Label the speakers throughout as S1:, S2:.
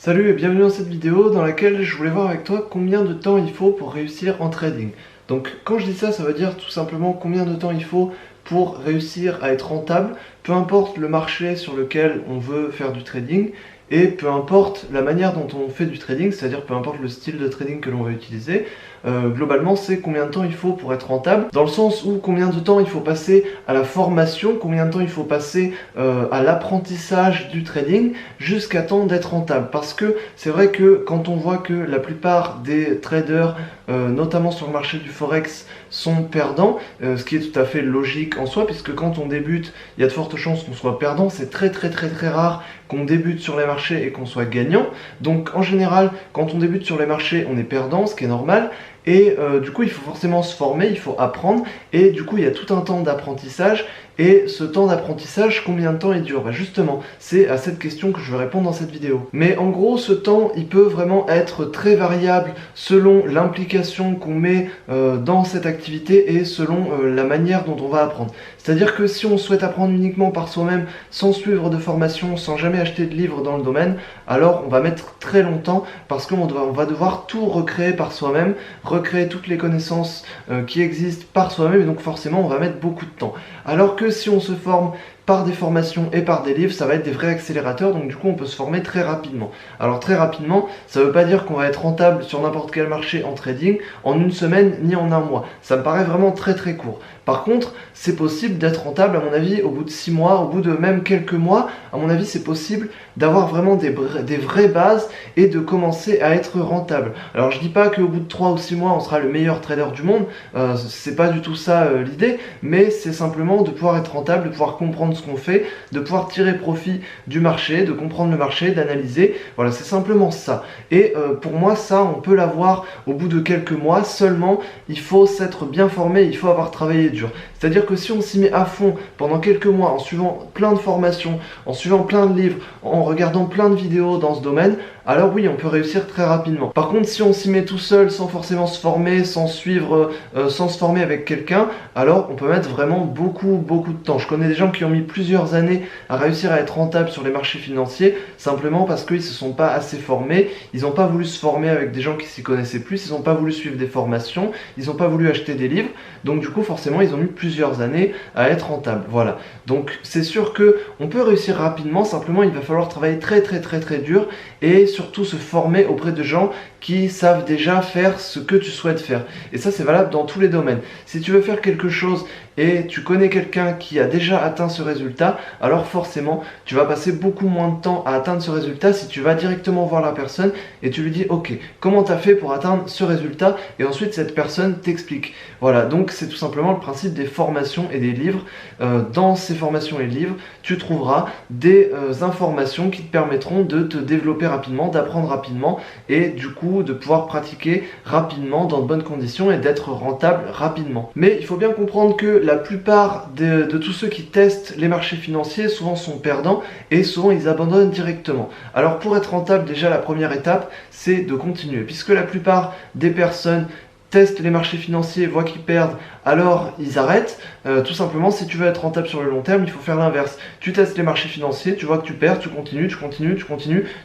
S1: Salut et bienvenue dans cette vidéo dans laquelle je voulais voir avec toi combien de temps il faut pour réussir en trading. Donc quand je dis ça, ça veut dire tout simplement combien de temps il faut pour réussir à être rentable, peu importe le marché sur lequel on veut faire du trading et peu importe la manière dont on fait du trading, c'est-à-dire peu importe le style de trading que l'on va utiliser. Globalement, c'est combien de temps il faut pour être rentable, dans le sens où combien de temps il faut passer à la formation, combien de temps il faut passer à l'apprentissage du trading jusqu'à temps d'être rentable. Parce que c'est vrai que quand on voit que la plupart des traders, notamment sur le marché du forex, sont perdants, ce qui est tout à fait logique en soi, puisque quand on débute, il y a de fortes chances qu'on soit perdant. C'est très rare qu'on débute sur les marchés et qu'on soit gagnant. Donc en général, quand on débute sur les marchés, on est perdant, ce qui est normal. Et du coup, il faut forcément se former, il faut apprendre. Et du coup, il y a tout un temps d'apprentissage. Et ce temps d'apprentissage, combien de temps il dure? Bah justement, c'est à cette question que je vais répondre dans cette vidéo. Mais en gros, ce temps, il peut vraiment être très variable selon l'implication qu'on met dans cette activité et selon la manière dont on va apprendre. C'est-à-dire que si on souhaite apprendre uniquement par soi-même, sans suivre de formation, sans jamais acheter de livres dans le domaine, alors on va mettre très longtemps parce qu'on va devoir tout recréer par soi-même, recréer toutes les connaissances qui existent par soi-même, et donc forcément on va mettre beaucoup de temps. Alors que si on se forme par des formations et par des livres, ça va être des vrais accélérateurs, donc du coup on peut se former très rapidement. Alors très rapidement, ça ne veut pas dire qu'on va être rentable sur n'importe quel marché en trading en une semaine ni en un mois. Ça me paraît vraiment très court. Par contre, c'est possible d'être rentable, à mon avis, au bout de 6 mois, au bout de même quelques mois. À mon avis, c'est possible d'avoir vraiment des vraies bases et de commencer à être rentable. Alors je dis pas qu'au bout de 3 ou 6 mois, on sera le meilleur trader du monde, c'est pas du tout ça l'idée, mais c'est simplement de pouvoir être rentable, de pouvoir comprendre ce qu'on fait, de pouvoir tirer profit du marché, de comprendre le marché, d'analyser. Voilà, c'est simplement ça. Et pour moi, ça, on peut l'avoir au bout de quelques mois. Seulement, il faut s'être bien formé, il faut avoir travaillé dur. C'est-à-dire que si on s'y met à fond pendant quelques mois, en suivant plein de formations, en suivant plein de livres, en regardant plein de vidéos dans ce domaine, alors oui, on peut réussir très rapidement. Par contre, si on s'y met tout seul, sans forcément se former, sans se former avec quelqu'un, alors on peut mettre vraiment beaucoup de temps. Je connais des gens qui ont mis plusieurs années à réussir à être rentables sur les marchés financiers, simplement parce qu'ils ne se sont pas assez formés, ils n'ont pas voulu se former avec des gens qui s'y connaissaient plus, ils n'ont pas voulu suivre des formations, ils n'ont pas voulu acheter des livres, donc du coup forcément ils ont mis plusieurs années à être rentables. Voilà, donc c'est sûr que on peut réussir rapidement, simplement il va falloir travailler très dur et surtout se former auprès de gens qui savent déjà faire ce que tu souhaites faire. Et ça, c'est valable dans tous les domaines. Si tu veux faire quelque chose et tu connais quelqu'un qui a déjà atteint ce résultat, alors forcément, tu vas passer beaucoup moins de temps à atteindre ce résultat si tu vas directement voir la personne et tu lui dis « Ok, comment tu as fait pour atteindre ce résultat ?» Et ensuite, cette personne t'explique. Voilà, donc c'est tout simplement le principe des formations et des livres. Dans ces formations et livres, tu trouveras des informations qui te permettront de te développer rapidement, d'apprendre rapidement et du coup de pouvoir pratiquer rapidement dans de bonnes conditions et d'être rentable rapidement. Mais il faut bien comprendre que la plupart de tous ceux qui testent les marchés financiers souvent sont perdants et souvent ils abandonnent directement. Alors pour être rentable, déjà la première étape c'est de continuer, puisque la plupart des personnes testent les marchés financiers, voient qu'ils perdent, alors ils arrêtent. Tout simplement, si tu veux être rentable sur le long terme, il faut faire l'inverse. Tu testes les marchés financiers, tu vois que tu perds, tu continues,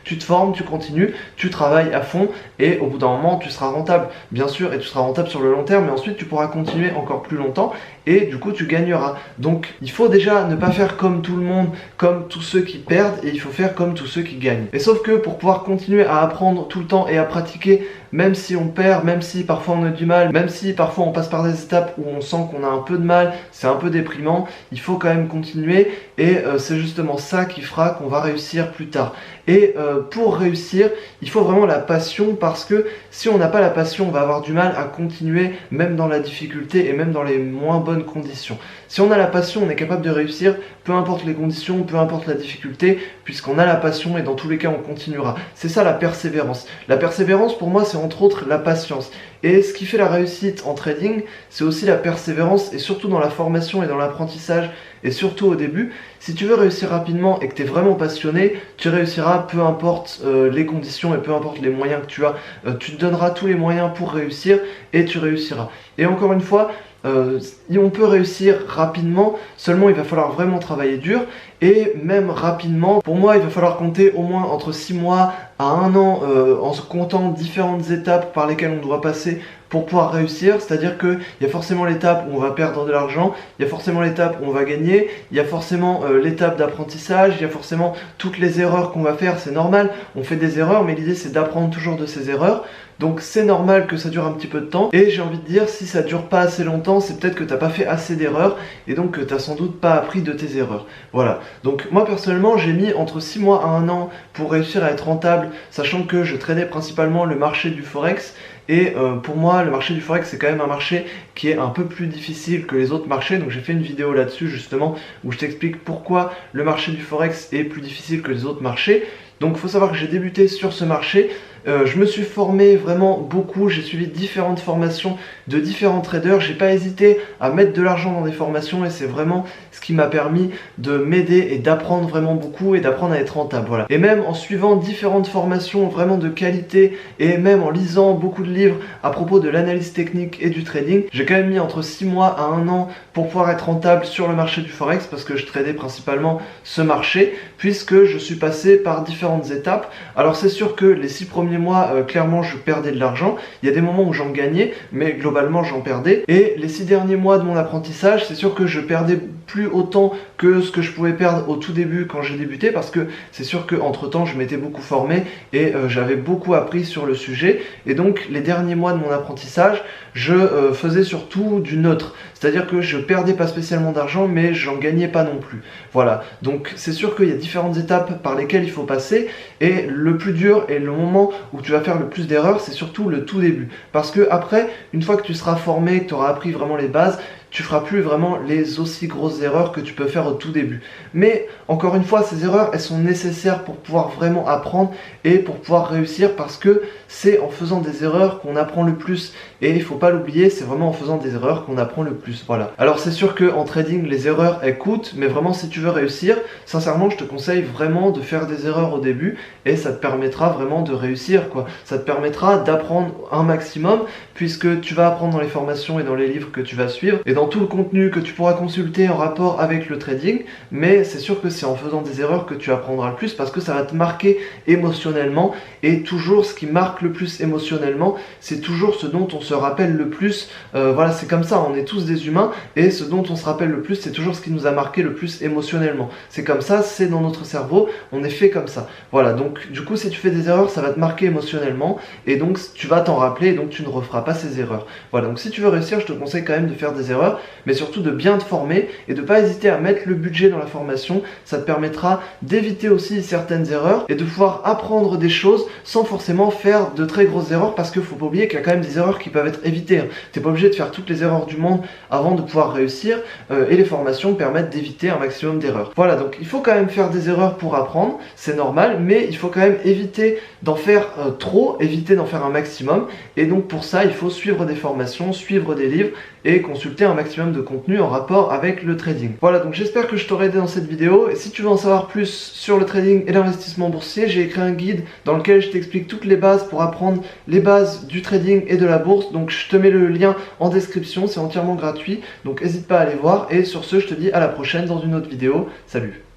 S1: tu te formes, tu continues, tu travailles à fond et au bout d'un moment, tu seras rentable, bien sûr, et tu seras rentable sur le long terme, mais ensuite tu pourras continuer encore plus longtemps et du coup tu gagneras. Donc il faut déjà ne pas faire comme tout le monde, comme tous ceux qui perdent, et il faut faire comme tous ceux qui gagnent. Et sauf que pour pouvoir continuer à apprendre tout le temps et à pratiquer, même si on perd, même si parfois on a du mal, même si parfois on passe par des étapes où on sent qu'on a un peu de mal, c'est un peu déprimant, il faut quand même continuer et c'est justement ça qui fera qu'on va réussir plus tard. Et pour réussir, il faut vraiment la passion, parce que si on n'a pas la passion, on va avoir du mal à continuer même dans la difficulté et même dans les moins bonnes conditions. Si on a la passion, on est capable de réussir, peu importe les conditions, peu importe la difficulté, puisqu'on a la passion et dans tous les cas on continuera. C'est ça la persévérance. La persévérance pour moi c'est entre autres la patience. Et ce qui fait la réussite en trading, c'est aussi la persévérance, et surtout dans la formation et dans l'apprentissage, et surtout au début. Si tu veux réussir rapidement et que tu es vraiment passionné, tu réussiras peu importe les conditions et peu importe les moyens que tu as. Tu te donneras tous les moyens pour réussir et tu réussiras. Et encore une fois, on peut réussir rapidement, seulement il va falloir vraiment travailler dur. Et même rapidement, pour moi il va falloir compter au moins entre 6 mois à 1 an en se comptant différentes étapes par lesquelles on doit passer pour pouvoir réussir. C'est-à-dire qu'il y a forcément l'étape où on va perdre de l'argent, il y a forcément l'étape où on va gagner, il y a forcément l'étape d'apprentissage, il y a forcément toutes les erreurs qu'on va faire, c'est normal, on fait des erreurs, mais l'idée c'est d'apprendre toujours de ces erreurs. Donc c'est normal que ça dure un petit peu de temps, et j'ai envie de dire, si ça dure pas assez longtemps, c'est peut-être que t'as pas fait assez d'erreurs, et donc que t'as sans doute pas appris de tes erreurs. Voilà, donc moi personnellement j'ai mis entre 6 mois à 1 an pour réussir à être rentable, sachant que je tradais principalement le marché du Forex. Et pour moi, le marché du Forex, c'est quand même un marché qui est un peu plus difficile que les autres marchés. Donc j'ai fait une vidéo là-dessus justement où je t'explique pourquoi le marché du Forex est plus difficile que les autres marchés. Donc il faut savoir que j'ai débuté sur ce marché. Je me suis formé vraiment beaucoup, j'ai suivi différentes formations de différents traders, j'ai pas hésité à mettre de l'argent dans des formations et c'est vraiment ce qui m'a permis de m'aider et d'apprendre vraiment beaucoup et d'apprendre à être rentable. Voilà. Et même en suivant différentes formations vraiment de qualité et même en lisant beaucoup de livres à propos de l'analyse technique et du trading, j'ai quand même mis entre 6 mois à 1 an pour pouvoir être rentable sur le marché du Forex parce que je tradais principalement ce marché puisque je suis passé par différentes étapes. Alors c'est sûr que les 6 premiers mois, clairement je perdais de l'argent, il y a des moments où j'en gagnais, mais globalement j'en perdais. Et les 6 derniers mois de mon apprentissage, c'est sûr que je perdais plus autant que ce que je pouvais perdre au tout début quand j'ai débuté, parce que c'est sûr qu'entre temps je m'étais beaucoup formé et j'avais beaucoup appris sur le sujet. Et donc les derniers mois de mon apprentissage, je faisais surtout du neutre, c'est-à-dire que je perdais pas spécialement d'argent, mais j'en gagnais pas non plus. Voilà, donc c'est sûr qu'il y a différentes étapes par lesquelles il faut passer, et le plus dur et le moment où tu vas faire le plus d'erreurs, c'est surtout le tout début. Parce que après, une fois que tu seras formé, que tu auras appris vraiment les bases, tu feras plus vraiment les aussi grosses erreurs que tu peux faire au tout début. Mais encore une fois, ces erreurs, elles sont nécessaires pour pouvoir vraiment apprendre et pour pouvoir réussir, parce que c'est en faisant des erreurs qu'on apprend le plus. Et il faut pas l'oublier, c'est vraiment en faisant des erreurs qu'on apprend le plus. Voilà. Alors c'est sûr qu'en trading, les erreurs, elles coûtent, mais vraiment si tu veux réussir, sincèrement, je te conseille vraiment de faire des erreurs au début et ça te permettra vraiment de réussir, quoi. Ça te permettra d'apprendre un maximum, puisque tu vas apprendre dans les formations et dans les livres que tu vas suivre et dans tout le contenu que tu pourras consulter en rapport avec le trading. Mais c'est sûr que c'est en faisant des erreurs que tu apprendras le plus, parce que ça va te marquer émotionnellement, et toujours ce qui marque le plus émotionnellement, c'est toujours ce dont on se rappelle le plus. Voilà, c'est comme ça, on est tous des humains, et ce dont on se rappelle le plus, c'est toujours ce qui nous a marqué le plus émotionnellement. C'est comme ça, c'est dans notre cerveau, on est fait comme ça. Voilà, donc du coup si tu fais des erreurs, ça va te marquer émotionnellement, et donc tu vas t'en rappeler, et donc tu ne referas pas ces erreurs. Voilà, donc si tu veux réussir, je te conseille quand même de faire des erreurs, mais surtout de bien te former et de pas hésiter à mettre le budget dans la formation. Ça te permettra d'éviter aussi certaines erreurs et de pouvoir apprendre des choses sans forcément faire de très grosses erreurs, parce qu'il faut pas oublier qu'il y a quand même des erreurs qui peuvent être évitées. T'es pas obligé de faire toutes les erreurs du monde avant de pouvoir réussir, et les formations permettent d'éviter un maximum d'erreurs. Voilà, donc il faut quand même faire des erreurs pour apprendre, c'est normal, mais il faut quand même éviter d'en faire trop, éviter d'en faire un maximum, et donc pour ça il faut suivre des formations, suivre des livres et consulter un maximum de contenu en rapport avec le trading. Voilà, donc j'espère que je t'aurai aidé dans cette vidéo, et si tu veux en savoir plus sur le trading et l'investissement boursier, j'ai écrit un guide dans lequel je t'explique toutes les bases pour apprendre les bases du trading et de la bourse. Donc je te mets le lien en description, c'est entièrement gratuit, donc n'hésite pas à aller voir, et sur ce je te dis à la prochaine dans une autre vidéo. Salut!